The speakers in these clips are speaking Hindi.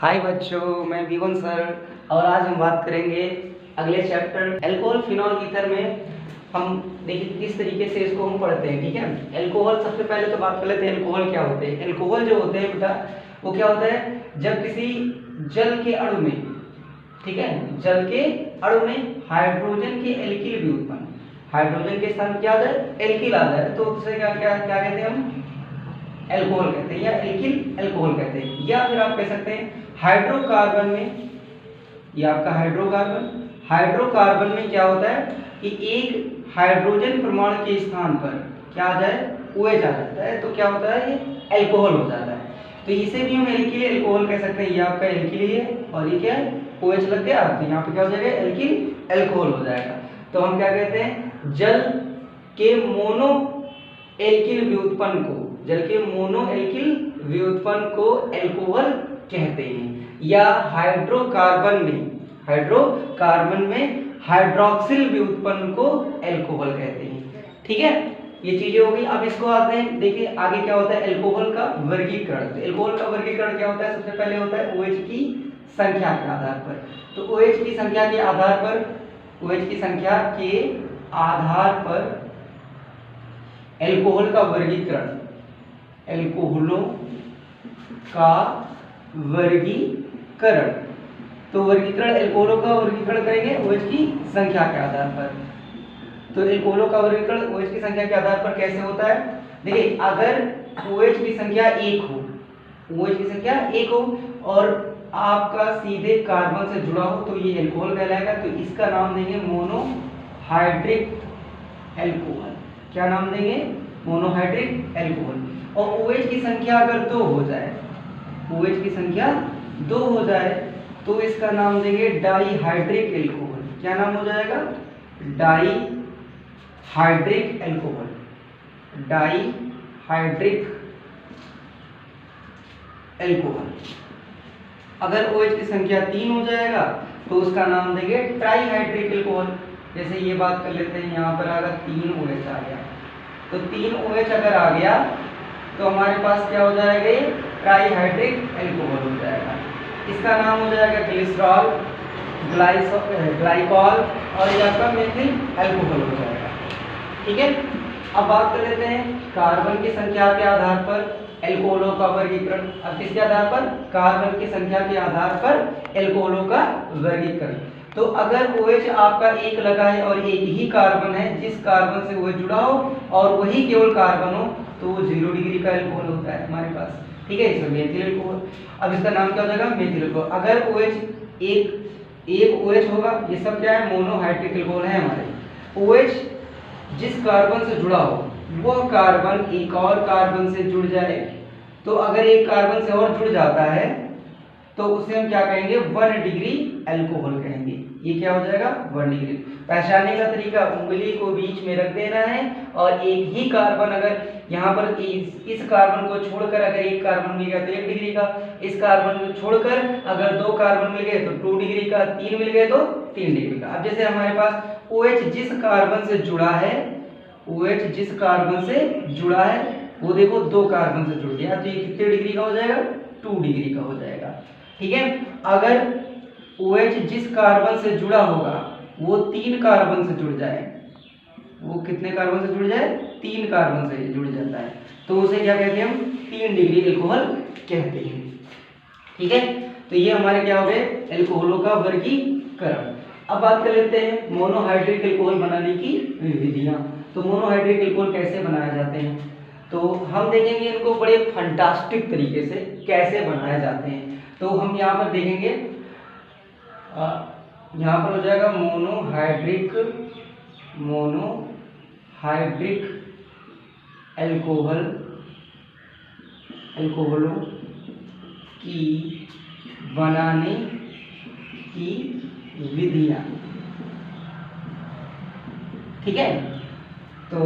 हाय बच्चों, मैं विवन सर और आज हम बात करेंगे अगले चैप्टर एल्कोहल फिनॉल ईथर में। हम देखिए किस तरीके से इसको हम पढ़ते हैं। ठीक है, एल्कोहल सबसे पहले तो बात कर लेते हैं एल्कोहल क्या होते हैं। एल्कोहल जो होते हैं बेटा वो क्या होता है, जब किसी जल के अणु में, ठीक है, जल के अणु में हाइड्रोजन के एल्किल भी उत्पन्न, हाइड्रोजन के स्थान क्या आता है, एल्किल आता है, तो उसे क्या क्या क्या कहते हैं हम, एल्कोहल कहते हैं या एल्किल एल्कोहल कहते हैं। या फिर आप कह सकते हैं हाइड्रोकार्बन में, ये आपका हाइड्रोकार्बन, हाइड्रोकार्बन में क्या होता है कि एक हाइड्रोजन परमाणु के स्थान पर क्या आ जाए, OH आ जाता है, तो क्या होता है, ये एल्कोहल हो जाता है। तो इसे भी हम एल्किल एल्कोहल कह सकते हैं। ये आपका एल्किल है और ये क्या है, OH लग गया, तो यहाँ पे क्या हो जाएगा, एल्किल एल्कोहल हो जाएगा। तो हम क्या कहते हैं, जल के मोनो एल्किल व्युत्पन्न को, जल के मोनो एल्किल व्युत्पन्न को एल्कोहल कहते हैं। या हाइड्रोकार्बन में हाइड्रोक्सिल व्युत्पन्न को एल्कोहल कहते हैं। ठीक है, ये चीजें हो गई। अब इसको आते हैं, देखिए आगे क्या होता है, एल्कोहल का वर्गीकरण। तो एल्कोहल का वर्गीकरण क्या होता है, सबसे पहले होता है OH की संख्या के आधार पर। तो OH की संख्या के आधार पर, OH की संख्या के आधार पर एल्कोहल का वर्गीकरण, एल्कोहलों का वर्गीकरण, तो वर्गीकरण, एल्कोहलों का वर्गीकरण करेंगे OH की संख्या के आधार पर। तो एल्कोहलों का वर्गीकरण OH की संख्या के आधार पर कैसे होता है, देखिए अगर OH की संख्या 1 हो, OH की संख्या 1 हो और आपका सीधे कार्बन से जुड़ा हो तो ये एल्कोहल कहलाएगा। तो इसका नाम देंगे मोनोहाइड्रिक एल्कोहल। क्या नाम देंगे, मोनोहाइड्रिक एल्कोहल। और OH की संख्या अगर 2 हो जाए, OH की संख्या 2 हो जाए तो इसका नाम देंगे डाईहाइड्रिक एल्कोहल। क्या नाम हो जाएगा, डाईहाइड्रिक एल्कोहल, डाईहाइड्रिक एल्कोहल। अगर OH की संख्या 3 हो जाएगा तो उसका नाम देंगे ट्राईहाइड्रिक एल्कोहल। जैसे ये बात कर लेते हैं, यहाँ पर अगर 3 OH आ गया, तो 3 OH अगर आ गया तो हमारे पास क्या हो जाएगा, ये ट्राईहाइड्रिक एल्कोहल हो जाएगा। इसका नाम हो जाएगा ग्लिसरॉल, ग्लाइकॉल और ये आपका मेथिल एल्कोहल हो जाएगा। ठीक है, अब बात कर लेते हैं कार्बन की संख्या के आधार पर एल्कोहलों का वर्गीकरण। अब किसके आधार पर, कार्बन की संख्या के आधार पर एल्कोहलों का वर्गीकरण। तो अगर OH आपका 1 लगा है और एक ही कार्बन है, जिस कार्बन से OH जुड़ा हो और वही केवल कार्बन हो, तो वो 0 डिग्री का एल्कोहल होता है हमारे पास। ठीक है, इसमें मेथिल एल्कोहल। अब इसका नाम क्या हो जाएगा, मेथिल एल्कोहल। अगर OH एक OH होगा, ये सब क्या है, मोनोहाइड्रिक एल्कोहल है हमारे। OH जिस कार्बन से जुड़ा हो वह कार्बन एक और कार्बन से जुड़ जाए, तो अगर एक कार्बन से और जुड़ जाता है तो उसे हम क्या कहेंगे, 1 डिग्री एल्कोहल कहेंगे। ये क्या हो जाएगा, 1 डिग्री। पहचानने का तरीका, उंगली को बीच में रख देना है और एक ही कार्बन, अगर यहाँ पर इस कार्बन को छोड़कर अगर एक कार्बन मिल गया तो 1 डिग्री का, इस कार्बन को छोड़कर अगर 2 कार्बन मिल गए तो 2 डिग्री का, 3 मिल गए तो 3 डिग्री का। अब जैसे हमारे पास OH जिस कार्बन से जुड़ा है, OH जिस कार्बन से जुड़ा है वो देखो 2 कार्बन से जुड़ गया, तो ये कितने डिग्री का हो जाएगा, 2 डिग्री का हो जाएगा। ठीक है, अगर OH जिस कार्बन से जुड़ा होगा वो 3 कार्बन से जुड़ जाए, वो कितने कार्बन से जुड़ जाए, 3 कार्बन से जुड़ जाता है, तो उसे क्या कहते हैं हम, 3 डिग्री एल्कोहल कहते हैं। ठीक है, तो ये हमारे क्या हो गए, एल्कोहलों का वर्गीकरण। अब बात कर लेते हैं मोनोहाइड्रिक एल्कोहल बनाने की विधियां। तो मोनोहाइड्रिक एल्कोहल कैसे बनाए जाते हैं, तो हम देखेंगे इनको बड़े फंटास्टिक तरीके से कैसे बनाए जाते हैं। तो हम यहाँ पर देखेंगे, यहाँ पर हो जाएगा मोनोहाइड्रिक एल्कोहलों की बनाने की विधियाँ। ठीक है, तो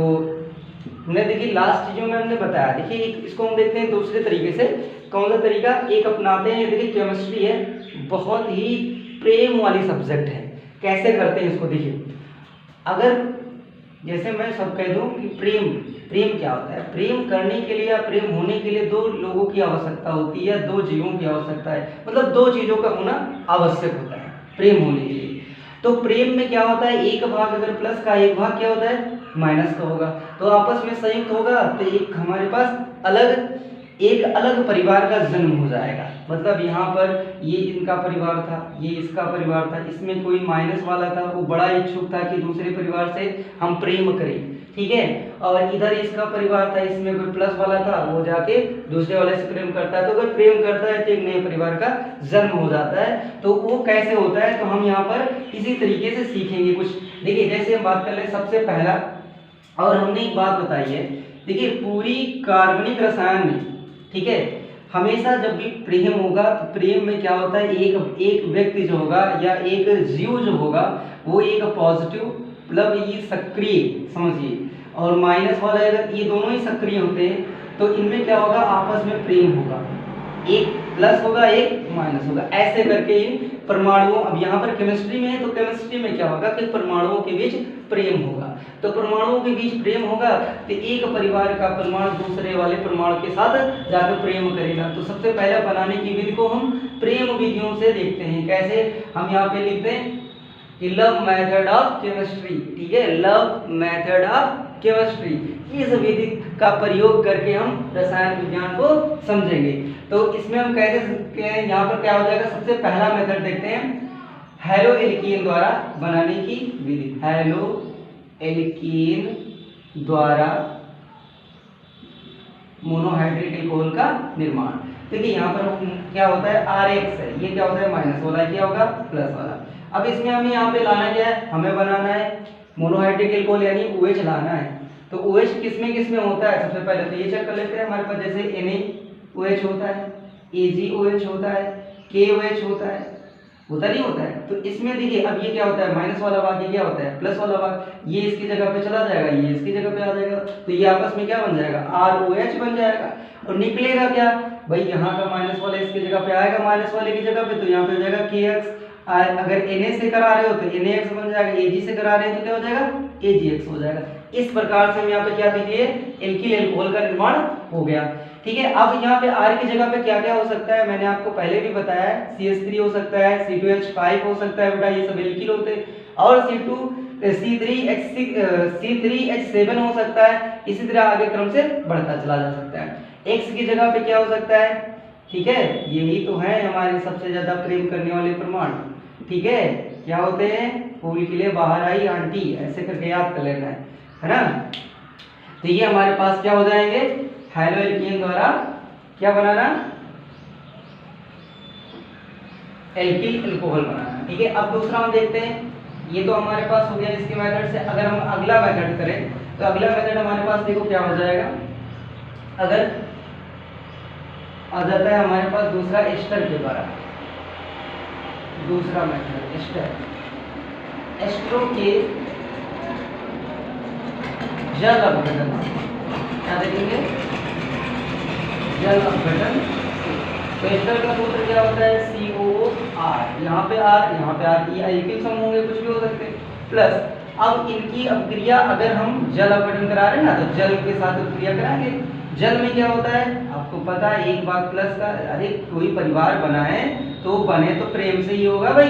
हमने देखिए लास्ट चीजों में हमने बताया। देखिए इसको हम देखते हैं दूसरे तरीके से, कौन सा तरीका एक अपनाते हैं। देखिए केमिस्ट्री है, बहुत ही प्रेम वाली सब्जेक्ट है, कैसे करते हैं इसको देखिए। अगर जैसे मैं सब कह दूं कि प्रेम, प्रेम क्या होता है? प्रेम करने के लिए या प्रेम होने के लिए दो लोगों की आवश्यकता होती है, दो जीवों की आवश्यकता है, मतलब दो चीजों का होना आवश्यक होता है प्रेम होने के लिए। तो प्रेम में क्या होता है, एक भाग अगर प्लस का, एक भाग क्या होता है माइनस का होगा, तो आपस में संयुक्त होगा तो एक हमारे पास एक अलग परिवार का जन्म हो जाएगा। मतलब यहाँ पर ये इनका परिवार था, ये इसका परिवार था, इसमें कोई माइनस वाला था, वो बड़ा इच्छुक था कि दूसरे परिवार से हम प्रेम करें, ठीक है, और इधर इसका परिवार था, इसमें कोई प्लस वाला था, वो जाके दूसरे वाले से प्रेम करता है। तो अगर प्रेम करता है तो एक नए परिवार का जन्म हो जाता है। तो वो कैसे होता है, तो हम यहाँ पर इसी तरीके से सीखेंगे कुछ। देखिए जैसे हम बात कर ले सबसे पहला, और हमने एक बात बताई है, देखिए पूरी कार्बनिक रसायन में, ठीक है, हमेशा जब भी प्रेम होगा तो प्रेम में क्या होता है, एक व्यक्ति जो होगा या एक जीव जो होगा वो एक पॉजिटिव, मतलब ये सक्रिय समझिए, और माइनस वाला अगर ये दोनों ही सक्रिय होते हैं तो इनमें क्या होगा, आपस में प्रेम होगा, एक प्लस होगा एक माइनस होगा, ऐसे करके इन परमाणुओं, अब यहाँ पर केमिस्ट्री में है तो केमिस्ट्री में क्या होगा कि परमाणुओं के बीच प्रेम होगा। तो परमाणुओं के बीच प्रेम होगा तो एक परिवार का परमाणु दूसरे वाले परमाणु के साथ जाकर प्रेम करेगा। तो सबसे पहले बनाने की विधि को हम प्रेम विधियों से देखते हैं। कैसे, हम यहाँ पे लिखते हैं कि लव मेथड ऑफ केमिस्ट्री, ठीक है, लव मेथड ऑफ केमिस्ट्री, इस विधि का प्रयोग करके हम रसायन विज्ञान को समझेंगे। तो इसमें हम कैसे, यहाँ पर क्या हो जाएगा, सबसे पहला मेथड देखते हैं, हैलो एल्कीन द्वारा बनाने की विधि, हैलो एल्कीन द्वारा मोनोहाइड्रिक एल्कोहल का निर्माण। देखिए यहाँ पर क्या होता है, RH है, ये क्या होता है माइनस वाला, क्या होगा प्लस वाला। अब इसमें हमें यहाँ पे लाना क्या है, हमें बनाना है मोनोहाइड्रिक एल्कोहल यानी OH लाना है। तो OH किसमें किसमें होता है, सबसे पहले तो ये चेक कर लेते हैं, हमारे पास जैसे NaOH होता है, AgOH होता है, KOH होता है, होता नहीं होता है। तो इसमें देखिए अब ये क्या होता है, माइनस वाला भाग, ये क्या होता है प्लस वाला भाग, ये इसकी जगह पे चला जाएगा, ये इसकी जगह पे आ जाएगा, तो ये आपस में क्या बन जाएगा, ROH बन जाएगा। और निकलेगा क्या भाई, यहाँ का माइनस वाला इसकी जगह पे आएगा, माइनस वाले की जगह पे, तो यहाँ पे हो जाएगा KX। अगर Na से करा रहे हो तो NaX बन जाएगा, Ag से करा रहे हैं तो क्या हो जाएगा, AgX हो जाएगा। इस प्रकार से हम यहाँ पे क्या देखिए, एल्किल एल्कोहल का निर्माण हो गया, ठीक है। अब यहाँ पे R की जगह पे क्या क्या हो सकता है, मैंने आपको पहले भी बताया है, CH3 हो सकता है, C2H5 हो सकता है बेटा, ये सब एल्किल होते हैं, और C3H7 हो सकता है। इसी तरह आगे क्रम से बढ़ता चला जा सकता है। X की जगह पे क्या हो सकता है, ठीक है, यही तो है हमारे सबसे ज्यादा प्रेम करने वाले परमाणु, ठीक है, क्या होते हैं, फूल के लिए बाहर आई आंटी, ऐसे करके याद कर लेना है ना। तो ये हमारे पास क्या हो जाएंगे, हैलो एल्कीन द्वारा क्या बनाना, एल्किल एल्कोहल बनाना, ठीक है। अब दूसरा हम देखते हैं, ये तो हमारे पास हो गया इसके मेथड से। अगर हम अगला मेथड करें तो अगला मेथड हमारे पास देखो क्या हो जाएगा, अगर आ जाता है हमारे पास दूसरा एस्टर के द्वारा, दूसरा मेथड एस्ट्रो के जल अपघटन, क्या देखेंगे, जल अपघटन। तो एस्टर का सूत्र क्या होता है, COR, यहाँ पे R, ये एल्किल समूह होंगे, कुछ भी हो सकते हैं, प्लस अब इनकी अपक्रिया अगर हम जल अपघटन करा रहे हैं ना, तो जल के साथ अपक्रिया कराएंगे। जल में क्या होता है आपको पता है, एक बार प्लस का, अरे कोई परिवार बना है तो बने तो प्रेम से ही होगा भाई,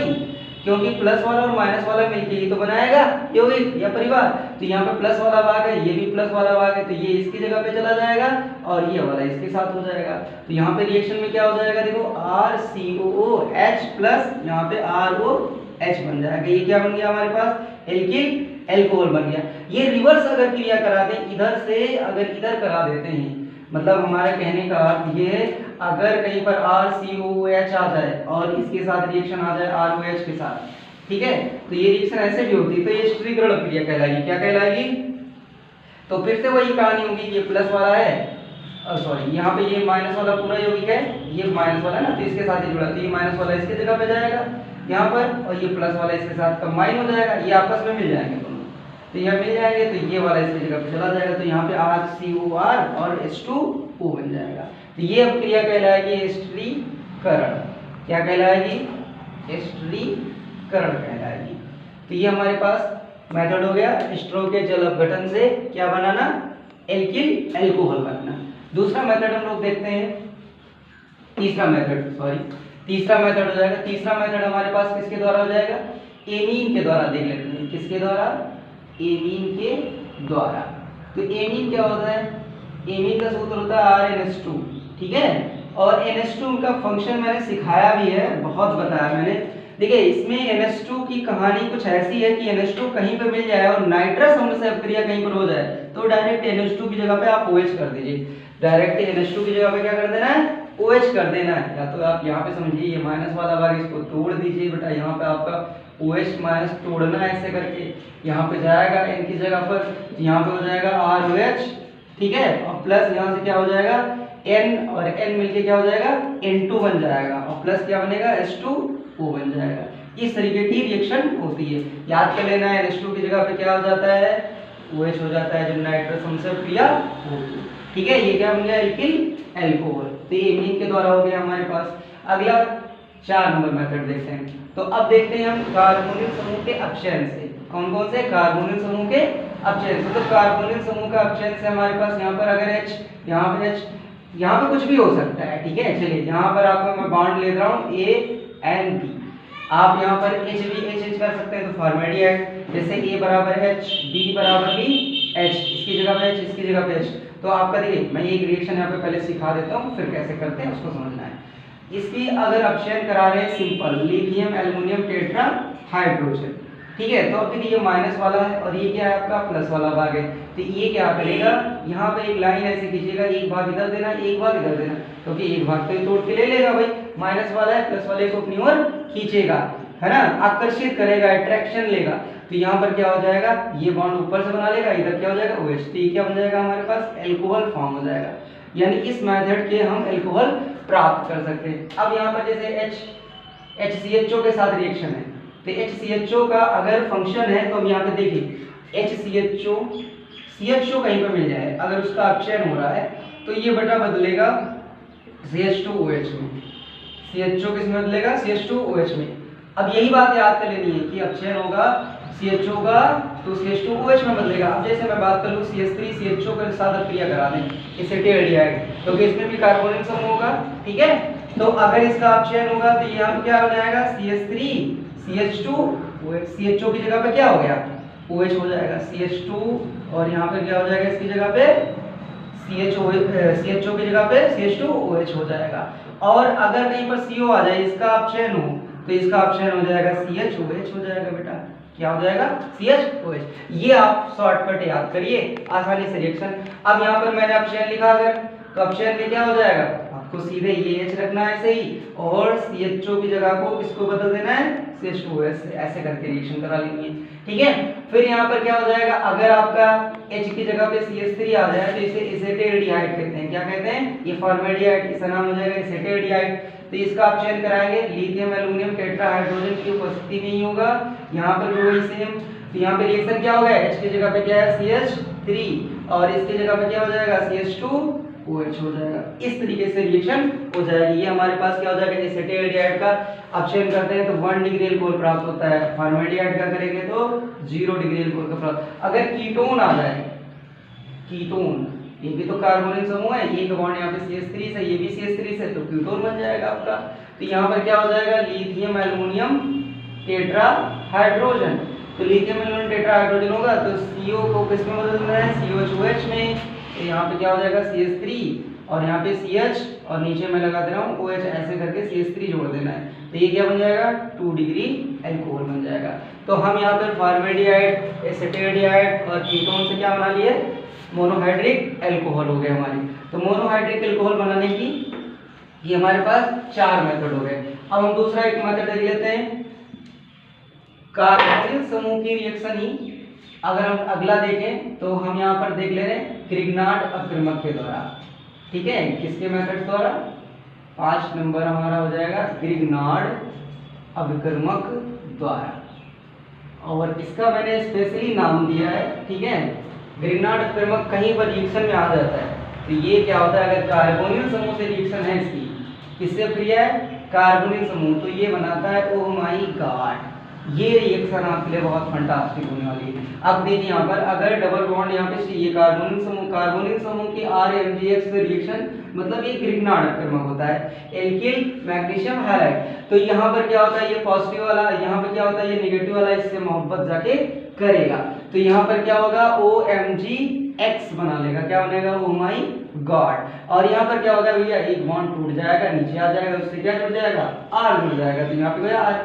क्योंकि प्लस वाला और माइनस वाला मिलके ही तो बनाएगा यौगिक या परिवार। तो यहाँ पे प्लस वाला भाग है, ये भी प्लस वाला भाग है, तो ये इसकी जगह पे चला जाएगा और ये वाला इसके साथ हो जाएगा। तो यहाँ पे रिएक्शन में क्या हो जाएगा, देखो RCOOH प्लस यहाँ पे ROH बन जाएगा। ये क्या बन गया हमारे पास, एल्किल एल्कोहल बन गया। ये रिवर्स अगर क्रिया करा दें, इधर से अगर इधर करा देते हैं, मतलब हमारे कहने का अर्थ ये है, अगर कहीं पर RCOOH आ जाए और इसके साथ रिएक्शन आ जाए ROH के साथ, ठीक है, तो ये रिएक्शन ऐसे भी होती है, तो ये स्त्रीकरण क्रिया कहलाएगी। क्या कहलाएगी, तो फिर से वही कहानी होगी, ये प्लस वाला है, सॉरी यहाँ पे ये माइनस वाला पूरा यौगिक है, ये माइनस वाला है ना, तो इसके साथ ही जुड़ा, तो ये माइनस वाला इसके जगह पे जाएगा यहाँ पर, और ये प्लस वाला इसके साथ कंबाइन हो जाएगा, ये आपस में मिल जाएंगे दोनों, तो यहाँ मिल जाएंगे, तो ये वाला इसकी जगह पे चला जाएगा, तो यहाँ पे RCOR और H2O बन जाएगा। तो ये अब क्रिया कहलाएगी स्त्रीकरण, क्या कहलाएगी, स्त्रीकरण कहलाएगी। तो ये हमारे पास मेथड हो गया स्ट्रो के जल अपघटन से क्या बनाना, एल्किल अल्कोहल बनाना। दूसरा मेथड हम लोग देखते हैं, तीसरा मेथड हो जाएगा। तीसरा मेथड हमारे पास किसके द्वारा हो जाएगा, एमीन के द्वारा देख लेते हैं। किसके द्वारा, एमीन के द्वारा। तो एमीन क्या होता है, एमीन का सूत्र होता है RnH2, ठीक है। और NH2 का फंक्शन मैंने सिखाया भी है, बहुत बताया मैंने। देखिए इसमें NH2 की कहानी कुछ ऐसी है कि NH2 कहीं पे मिल जाए और नाइट्रस अम्ल से अपक्रिया कहीं पर हो जाए तो डायरेक्ट NH2 की जगह पे आप OH कर दीजिए। डायरेक्ट NH2 की जगह पे क्या कर देना है, OH कर देना है। या तो आप यहाँ पे समझिए ये माइनस वाला भाग इसको तोड़ दीजिए बेटा, यहाँ पे आपका OH माइनस तोड़ना है ऐसे करके, यहाँ पे जाएगा N की जगह पर, यहाँ पे हो जाएगा ROH, ठीक है। और प्लस यहाँ से क्या हो जाएगा, N और N मिलके क्या हो जाएगा, N2 बन जाएगा और प्लस क्या बनेगा, H2O बन जाएगा। इस तरीके की रिएक्शन होती है, याद कर लेना है। NH2 की जगह पे क्या हो जाता है, OH हो जाता है जब नाइट्रस अम्ल से क्रिया होगी, ठीक है। ये क्या बन गया, एल्किल अल्कोहल। तो ये एमीन के द्वारा हो गया हमारे पास। अगला 4 नंबर मेथड देखते हैं। तो अब देखते हैं हम कार्बोनिल समूह के अपचयन से। कौन कौन से, कार्बोनिल समूह के अपचयन से। तो कार्बोनिल समूह का अपचयन से हमारे पास यहाँ पर अगर H, यहाँ पे H, यहाँ पे कुछ भी हो सकता है, ठीक है। चलिए यहाँ पर आपको मैं बॉन्ड ले रहा हूँ A-N-B, आप यहाँ पर H कर सकते हैं तो फॉर्मेडिएट, जैसे A बराबर H, B बराबर B, H, इसकी जगह पे H, इसकी जगह पे H। तो आपका देखिए मैं एक रिएक्शन यहाँ पे पहले सिखा देता हूँ, फिर कैसे करते हैं उसको समझना है। इसकी अगर अपचयन करा रहे हैं simple, lithium aluminium tetra hydrogen, ठीक है। तो अब देखिए ये माइनस वाला है और ये क्या है आपका प्लस वाला भाग है। तो ये क्या करेगा, यहाँ पे एक लाइन ऐसे खींचेगा, एक भाग इधर देना, एक भाग इधर देना, क्योंकि एक भाग तो ये तोड़ के ले लेगा भाई, माइनस वाला है, प्लस वाले को अपनी ओर खींचेगा, है ना, आकर्षित करेगा, अट्रैक्शन लेगा। तो यहाँ पर क्या हो जाएगा, ये बॉन्ड ऊपर से बना लेगा, इधर क्या हो जाएगा OH, तो ये क्या बन जाएगा हमारे पास, एल्कोहल फॉर्म हो जाएगा। यानी इस मेथड के हम एल्कोहल प्राप्त कर सकते हैं। अब यहाँ पर जैसे HCHO के साथ रिएक्शन है, तो HCHO का अगर फंक्शन है तो हम यहाँ पे देखिए CHO कहीं पर मिल जाए, अगर उसका अपचयन हो रहा है तो ये बेटा बदलेगा CH2OH में। CHO किस में बदलेगा, CH2OH में। अब यही बात याद कर लेनी है कि अपचयन होगा CHO का तो CH2OH में बदलेगा। अब जैसे मैं बात कर लूँ CH3 CHO के साथ अपक्रिया करा दें, एसिटाल्डिहाइड, क्योंकि इसमें भी कार्बोनिल समूह होगा, ठीक है। तो अगर इसका अपचयन होगा तो यहाँ पे क्या हो जाएगा, CH3 CH2OH, CHO की जगह पे क्या हो गया, OH हो जाएगा, CH2, और यहाँ पे क्या हो जाएगा, इसकी जगह पे CHO की जगह पे CH2OH हो जाएगा। और अगर कहीं पर CO आ जाए, इसका अपचयन हो, तो इसका अपचयन हो जाएगा CHOH हो जाएगा बेटा, क्या हो जाएगा, CHOH। ये आप शॉर्टकट याद करिए, आसानी से रिएक्शन। अब यहाँ पर मैंने अपचयन लिखा, अगर तो अपचयन में क्या हो जाएगा, आपको सीधे ये H रखना है ऐसे ही, और CHO की जगह को किसको बदल देना है, CH2OH से, ऐसे करके रिएक्शन करा लेनी है, ठीक है। फिर यहाँ पर क्या हो जाएगा, अगर आपका H की जगह पे CH3 आ जाए तो इसे एसिटाल्डिहाइड कहते हैं। क्या कहते हैं, ये फॉर्मेल्डिहाइड, इसका नाम हो जाएगा एसिटाल्डिहाइड। तो इसका अपचयन कराएंगे, लिथियम एल्युमिनियम टेट्रा हाइड्रोजन की उपस्थिति में ही होगा, यहाँ पर भी वही सेम। तो यहाँ पे रिएक्शन क्या होगा, H की जगह पे क्या है CH3 और इसकी जगह पे क्या हो जाएगा CH2OH हो जाएगा। इस तरीके से रिएक्शन हो जाएगी। ये हमारे पास क्या हो जाएगा, एसिटाल्डिहाइड का अपचयन करते हैं तो 1 डिग्री अल्कोहल प्राप्त होता है, फॉर्मेल्डिहाइड का करेंगे तो 0 डिग्री अल्कोहल का प्राप्त। अगर कीटोन आ जाए, कीटोन, ये भी तो कार्बोनिल समूह है, एक बॉन्ड यहाँ पे CH3 से, ये भी CH3 से, तो कीटोन बन जाएगा आपका। तो यहाँ पर क्या हो जाएगा, लिथियम एल्युमिनियम टेट्रा हाइड्रोजन। तो लिथियम एल्युमिनियम टेट्रा हाइड्रोजन होगा तो CO को किस में बदलना है, COOH में। तो यहाँ पे क्या हो जाएगा CH3 और यहाँ पे CH और नीचे मैं लगा दे रहा हूँ OH, ऐसे करके CH3 जोड़ देना है। तो ये क्या बन जाएगा, 2 डिग्री अल्कोहल बन जाएगा। तो हम यहाँ पर फॉर्मेल्डिहाइड, एसिटाल्डिहाइड और कीटोन से क्या बना लिए, मोनोहाइड्रिक अल्कोहल हो गए हमारी। तो मोनोहाइड्रिक अल्कोहल बनाने की ये हमारे पास 4 मेथड हो गए। अब हम दूसरा एक मेथड देख लेते हैं, कार्बोनिल समूह की रिएक्शन ही अगर हम अगला देखें तो हम यहाँ पर देख ले रहे हैं ग्रिग्नार्ड अपक्रमक के द्वारा, ठीक है। किसके मेथड द्वारा, 5 नंबर हमारा हो जाएगा ग्रिग्नार्ड अपक्रमक द्वारा, और इसका मैंने स्पेशली नाम दिया है, ठीक है। ग्रिग्नार्ड अपक्रमक कहीं पर रिएक्शन में आ जाता है तो ये क्या होता है, अगर कार्बोनिल समूह से रिएक्शन है इसकी, किससे क्रिया है, कार्बोनिल समूह, तो ये बनाता है ओ माई गॉड, ये रिएक्शन आपके लिए बहुत फंटास्टिक होने वाली है। अब देखिए यहाँ पर अगर डबल बॉन्ड यहाँ पे ये कार्बोनिल समूह की RMgX रिएक्शन मतलब ये ग्रिग्नार्ड अपक्रमक होता है, एल्किल मैग्नीशियम हैलाइड। तो यहाँ पर क्या होता है, ये पॉजिटिव वाला, यहाँ पर क्या होता है, ये नेगेटिव वाला इससे मोहब्बत जाके करेगा। तो यहाँ पर क्या होगा, OMgX बना लेगा, क्या बनेगा, ओ माई गॉड। और यहाँ पर क्या होगा भैया, एक बॉन्ड टूट जाएगा, नीचे आ जाएगा, उससे क्या जुड़ जाएगा, R जुड़ जाएगा। तो यहाँ पे R।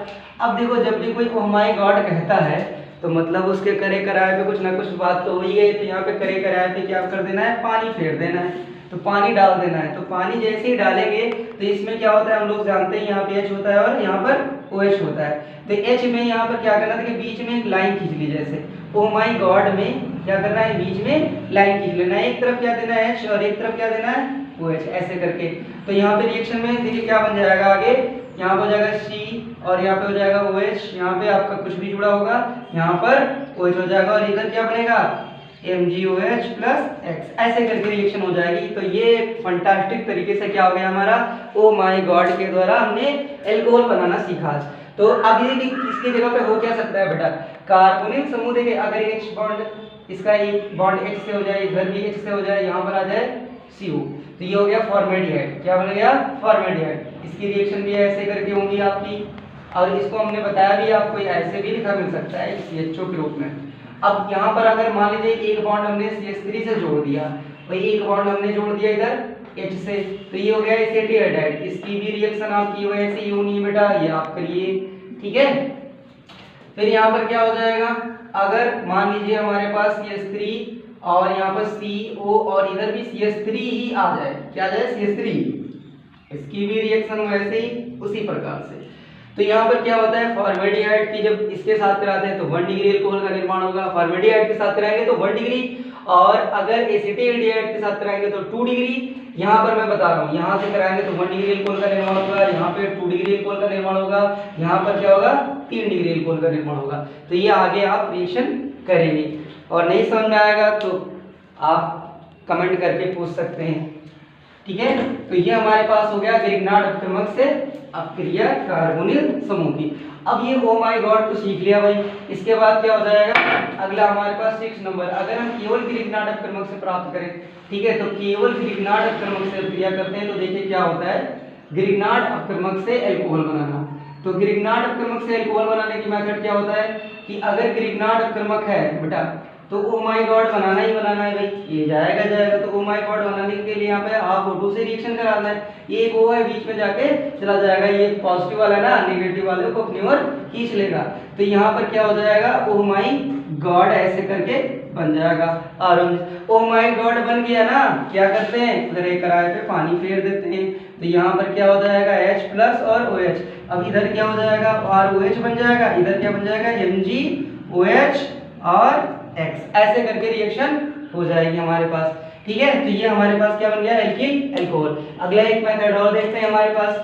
अब देखो जब भी कोई ओ माई गॉड कहता है तो मतलब उसके करे कराए पे कुछ ना कुछ बात तो हुई है। तो यहाँ पे करे कराए पे क्या कर देना है, पानी फेर देना है, तो पानी डाल देना है। तो पानी जैसे ही डालेंगे तो इसमें क्या होता है, हम लोग जानते हैं यहाँ पे H होता है और यहाँ पर OH होता है। तो H में यहाँ पर क्या करना था कि बीच में एक लाइन खींच ली, जैसे ओ माई गॉड में क्या करना है, बीच में लाइन खींच लेना है, एक तरफ क्या देना है H और एक तरफ क्या देना है OH, ऐसे करके। तो यहाँ पे रिएक्शन में देखिए क्या बन जाएगा, आगे यहाँ पर हो जाएगा C और यहाँ पे हो जाएगा OH, यहाँ पे आपका कुछ भी जुड़ा होगा, यहाँ पर OH हो जाएगा और इधर क्या बनेगा MgOH प्लस X, ऐसे करके रिएक्शन हो जाएगी। तो ये फंटास्टिक तरीके से क्या हो गया हमारा, ओ माई गॉड के द्वारा हमने एल्कोहल बनाना सीखा। तो अब ये इसकी जगह पे हो क्या सकता है बेटा, कार्बोनिल समूह देखिए अगर H बॉन्ड इसका एक बॉन्ड H से हो जाए, इधर भी H से हो जाए, यहाँ पर आ जाए CO, तो ये हो गया फॉर्मेल्डिहाइड। क्या बन गया, फॉर्मेल्डिहाइड। इसकी रिएक्शन भी ऐसे करके होंगी आपकी, और इसको हमने बताया भी, आपको ऐसे भी लिखा मिल सकता है CHO के रूप में। अब यहाँ पर अगर मान लीजिए एक बॉन्ड हमने CH3 से जोड़ दिया, वही एक बॉन्ड हमने जोड़ दिया इधर H से, तो ये हो गया एसिटिहाइड। इसकी भी रिएक्शन आपकी वैसे ही होनी है बेटा, ये आप करिए, ठीक है। फिर यहाँ पर क्या हो जाएगा, अगर मान लीजिए हमारे पास CH3 और यहाँ पर CO और इधर भी CH3 ही आ जाए, क्या आ जाए CH3, इसकी भी रिएक्शन वैसे ही उसी प्रकार से। तो यहाँ पर क्या होता है, फॉर्मेल्डिहाइड की जब इसके साथ कराते हैं तो 1 डिग्री अल्कोहल का निर्माण होगा, फॉर्मेल्डिहाइड के साथ कराएंगे तो 1 डिग्री, और अगर एसिटिल्डिहाइड के साथ कराएंगे तो 2 डिग्री। यहाँ पर मैं बता रहा हूँ, यहाँ से कराएंगे तो 1 डिग्री अल्कोहल का निर्माण होगा, यहाँ पे 2 डिग्री अल्कोहल का निर्माण होगा, यहाँ पर क्या होगा 3 डिग्री अल्कोहल का निर्माण होगा। तो ये आगे आप रिएक्शन करेंगे, और नहीं समझ में आएगा तो आप कमेंट करके पूछ सकते हैं, ठीक है। तो ये हमारे पास हो गया ग्रिग्नार्ड अपक्रमक से अपक्रिया कार्बोनिल समूह की। अब ये ओ माई गॉड तो सीख लिया भाई। इसके बाद क्या हो जाएगा, अगला हमारे पास 6 नंबर, अगर हम केवल ग्रिग्नार्ड अपक्रमक से प्राप्त करें, ठीक है, तो केवल ग्रिग्नार्ड अपक्रमक से अपक्रिया करते हैं तो देखिए क्या होता है, ग्रिग्नार्ड अपक्रमक से एल्कोहल बनाना। तो ग्रिग्नार्ड अपक्रमक से एल्कोहल बनाने की मेथड क्या होता है कि अगर ग्रिग्नार्ड अपक्रमक है बेटा तो ओ माई गॉड बनाना ही बनाना है भाई, ये जाएगा। तो ओ माई गॉड बनाने के लिए यहाँ पे आप O2 से रिएक्शन कराना है, ये एक O है बीच में जाके चला जाएगा, ये पॉजिटिव वाला ना नेगेटिव वाले को अपनी ओर खींच लेगा। तो यहाँ पर क्या हो जाएगा, ओ माई गॉड ऐसे करके बन जाएगा। और ओ माई गॉड बन गया ना, क्या करते हैं, उधर एक कराए पे पानी फेर देते हैं, तो यहाँ पर क्या हो जाएगा H प्लस और OH। अब इधर क्या हो जाएगा, ROH बन जाएगा, इधर क्या बन जाएगा MgOH और X, ऐसे करके रिएक्शन हो जाएगी हमारे पास, ठीक है। तो ये हमारे पास क्या बन गया, एल्किल अल्कोहल। अगला एक मेथड और देखते हैं हमारे पास।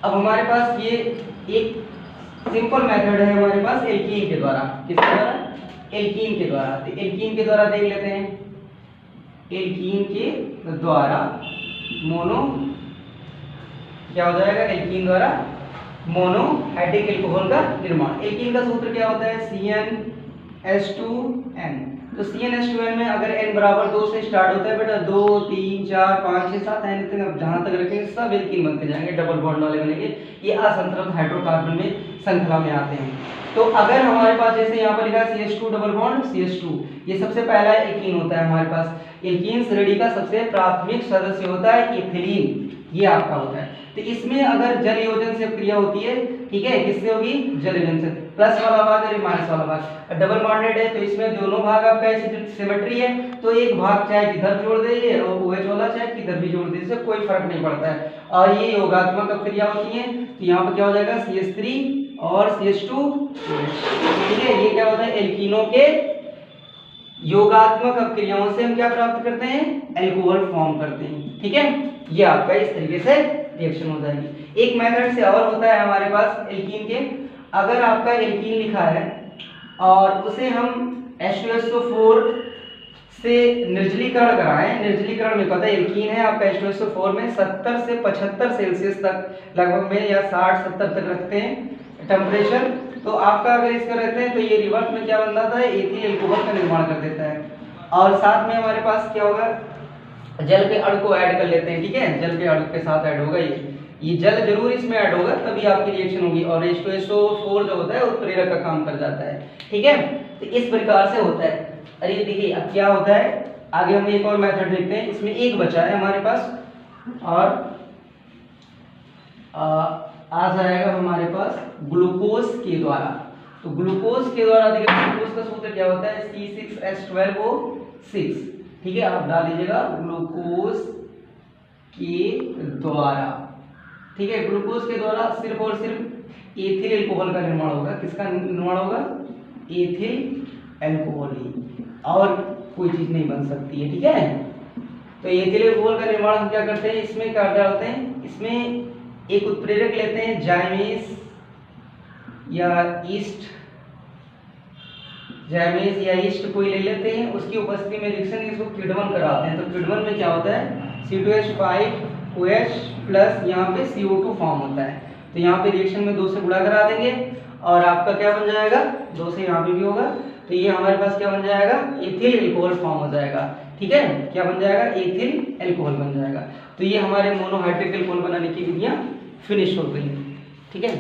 अब हमारे पास ये एक सिंपल मेथड है हमारे पास एल्कीन के द्वारा, किसके द्वारा, एल्कीन के द्वारा। तो एल्कीन के द्वारा देख लेते हैं, एल्कीन के द्वारा मोनो क्या हो जाएगा, एल्कीन द्वारा मोनोहाइड्रिक अल्कोहल का निर्माण। एल्कीन का सूत्र क्या होता है, CnH2n। तो CnH2n में अगर n बराबर 2 से स्टार्ट होता है बेटा, 2 3 4 5 6 7 n तक जहां तक रखेंगे सब एल्कीन बनते जाएंगे, डबल बॉन्ड वाले बनेंगे, ये असंतृप्त हाइड्रोकार्बन में श्रृंखला में आते हैं। तो अगर हमारे पास जैसे यहाँ पर लिखा है CH2 डबल बॉन्ड CH2, ये सबसे पहला एल्कीन होता है हमारे पास। एल्कीन श्रेणी का सबसे प्राथमिक सदस्य होता है इथिलीन, ये आपका होता है। तो इसमें अगर जल योजन से क्रिया होती है, ठीक है, किससे होगी, जल योजन से, प्लस वाला भाग और माइनस वाला भाग। डबल बॉन्डेड है तो इसमें दोनों भाग आपका सिमेट्री है, तो एक भाग चाहे किधर जोड़ दे और OH वाला चाहे किधर भी जोड़ दे, इससे कोई फर्क नहीं पड़ता है। और ये योगात्मक अपक्रिया होती है, तो यहाँ पर क्या हो जाएगा CH3 और CH2, ठीक है। ये क्या होता है, एल्कीनों के योगात्मक अपक्रियाओं से हम क्या प्राप्त करते हैं, एल्कोहल फॉर्म करते हैं, ठीक है। ये आपका इस तरीके से रिएक्शन हो जाएगी। एक मेथड से और होता है हमारे पास एल्कीन के, अगर आपका एल्कीन लिखा है और उसे हम H2SO4 से निर्जलीकरण कराएं, निर्जलीकरण में कहता है एल्कीन है आपका H2SO4 में 70 से 75 सेल्सियस तक लगभग में या 60-70 तक रखते हैं टेम्परेचर, तो आपका अगर इसका रहते हैं तो ये रिवर्स में क्या बन जाता है, एथिल एल्कोहल का निर्माण कर देता है। और साथ में हमारे पास क्या होगा, जल के अणु को ऐड कर लेते हैं, ठीक है, जल के अणु के साथ ऐड होगा ये जल जरूर इसमें ऐड होगा तभी आपकी रिएक्शन होगी, और H2SO4 जो होता है उत्प्रेरक का काम कर जाता है, ठीक है। तो इस प्रकार से होता है। अरे देखिए अब क्या होता है, आगे हम एक और मेथड देखते हैं, इसमें एक बचा है हमारे पास, और आ जाएगा हमारे पास ग्लूकोज के द्वारा। तो ग्लूकोज के द्वारा देखिए ग्लूकोज का सूत्र क्या होता है, C6H12O6, ठीक है, आप डाल लीजिएगा ग्लूकोज के द्वारा, ठीक है। ग्लूकोज के द्वारा सिर्फ और सिर्फ एथिल एल्कोहल का निर्माण होगा। किसका निर्माण होगा, एथिल एल्कोहल ही, और कोई चीज नहीं बन सकती है, ठीक है। तो एथिल एल्कोहल का निर्माण हम क्या करते हैं, इसमें क्या डालते हैं, इसमें एक उत्प्रेरक लेते हैं जाइमेस या ईस्ट कोई ले लेते हैं, उसकी उपस्थिति में रिएक्शन इसको किण्वन कराते हैं। तो किण्वन में क्या होता है, C2H5OH प्लस यहाँ पे CO2 फॉर्म होता है। तो यहाँ पे रिएक्शन में 2 से गुणा करा देंगे और आपका क्या बन जाएगा, 2 से यहाँ पे भी होगा, तो ये हमारे पास क्या बन जाएगा, एथिल एल्कोहल फॉर्म हो जाएगा, ठीक है। क्या बन जाएगा, एथिल एल्कोहल बन जाएगा। तो ये हमारे मोनोहाइड्रिक एल्कोहल बनाने की विधियां फिनिश हो गई, ठीक है।